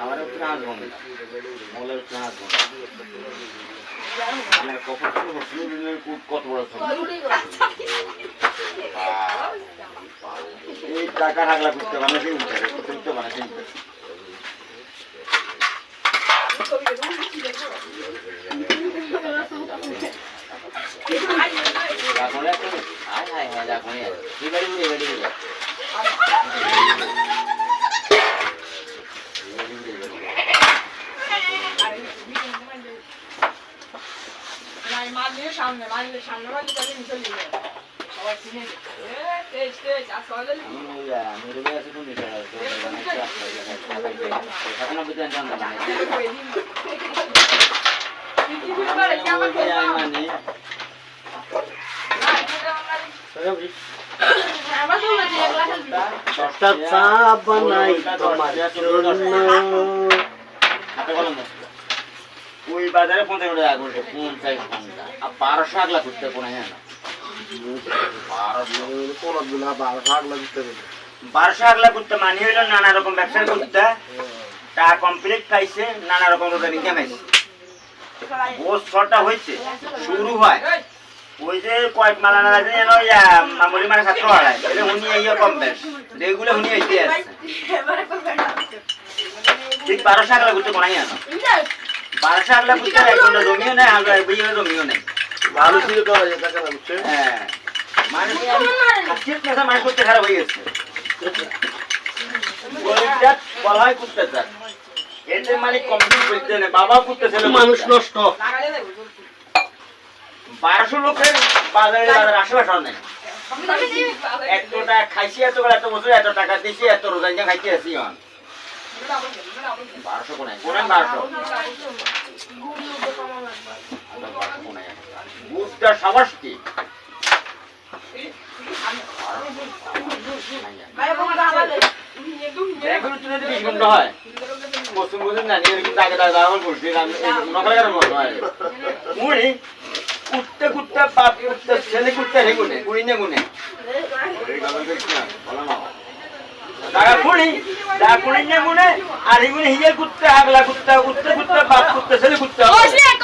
আমার উঠে আসবো না মলের উঠে আসবো না কখন কত বড় এই টাকা রাখলা করতে পারে সেই উঠতে পারে সেই সামনে বাড়ি তাদের চলে যাবে সবাই চিনে ওই বাজারে 50 টাকা করে 50 আর 1200 আগলা করতে কোনা জানা 1200 আগলা করতে মানি হইল নানা রকম ব্যবসা করতে টাকা কমপ্লিট খাইছে নানা রকম রোজগার ইনকাম হইছে ও শর্টটা হইছে শুরু হয় ওই যে কয়েক মালা না আছে জানো ইয়া মামুলি মানে ছাত্র হারায় এটা উনি এই কম বেশ রেগুলার উনি আইতে আছে ঠিক 1200 আগলা করতে কোনা জানা 1200 আগলা করতে একটা জমিও নাই আর বইয়ের জমিও নাই ভালো ছিল তো টাকা না বুঝছেন হ্যাঁ মানে ঠিক কথা মানে করতে খারাপ হয়ে গেছে ওইটা বলাই করতে স্যার এতে মানে কমপ্লিট করতে না বাবা করতেছিল মানুষ নষ্ট 1200 লোকের বাজারে আশেপাশে নেই এতটা খাইছি এত বছর এত টাকা দিছি এত রোজা খাইতে আসি হন 1200 কোনায় 1200 বুঝটা সাবাস কি এখন তুই যদি 20 ঘন্টা হয় পশ্চিম বুঝেন না নিজের কিন্তু আগে দাঁড়াবার করছি নকলার মতো হয় মুড়ি কুটতে কুটতে পাপ কুটতে ছেলে কুটতে হে গুনে কুইনে গুনে দাঁড়া কুড়ি দা কুড়ি না গুনে আর এগুলো হিয়ে কুটতে আগলা কুটতে উঠতে কুটতে পাপ কুটতে ছেলে কুটতে